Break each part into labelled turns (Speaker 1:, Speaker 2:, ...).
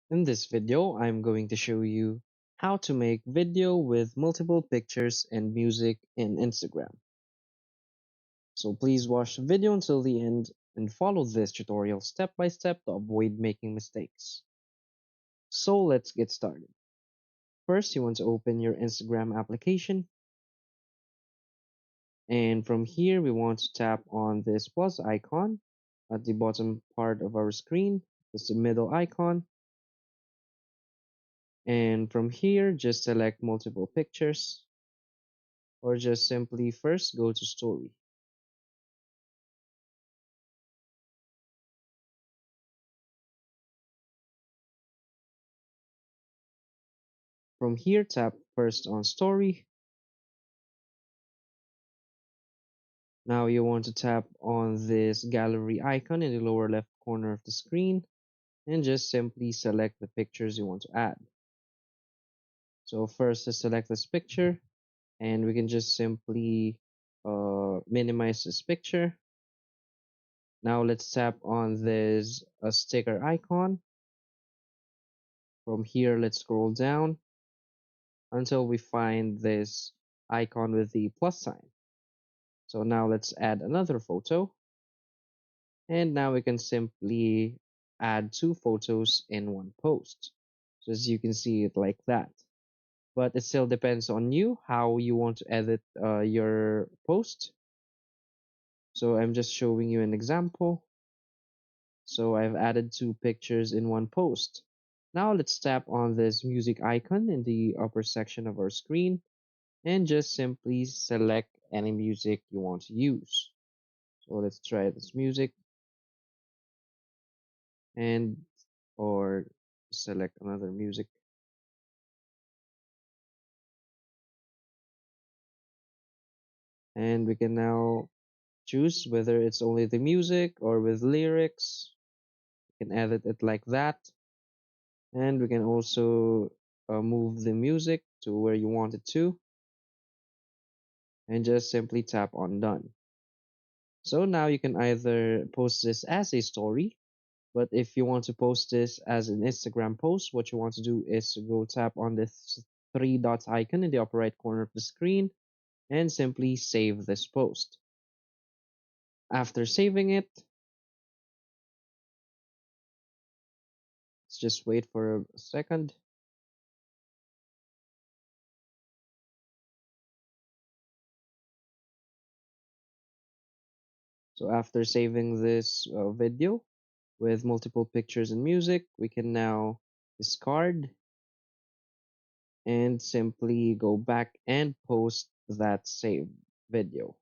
Speaker 1: In this video, I'm going to show you how to make video with multiple pictures and music in Instagram. So please watch the video until the end and follow this tutorial step by step to avoid making mistakes. So let's get started. First, you want to open your Instagram application, and from here we want to tap on this plus icon at the bottom part of our screen. It's the middle icon, and from here just select multiple pictures, or just simply first go to story. From here, tap first on story. Now you want to tap on this gallery icon in the lower left corner of the screen and just simply select the pictures you want to add. So first, let's select this picture, and we can just simply minimize this picture. Now let's tap on this sticker icon. From here, let's scroll down until we find this icon with the plus sign. So now let's add another photo. And now we can simply add two photos in one post. So as you can see it like that. But it still depends on you how you want to edit your post. So I'm just showing you an example. So I've added two pictures in one post. Now let's tap on this music icon in the upper section of our screen and just simply select any music you want to use. So let's try this music, and or select another music, and we can now choose whether it's only the music or with lyrics. We can edit it like that, and we can also move the music to where you want it to, and just simply tap on done. So now you can either post this as a story, but if you want to post this as an Instagram post, what you want to do is to go tap on this three dots icon in the upper right corner of the screen and simply save this post. After saving it, let's just wait for a second. So after saving this video with multiple pictures and music, we can now discard and simply go back and post that saved video.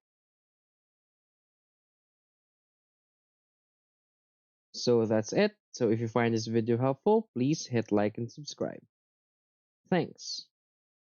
Speaker 1: So that's it. So if you find this video helpful, please hit like and subscribe. Thanks.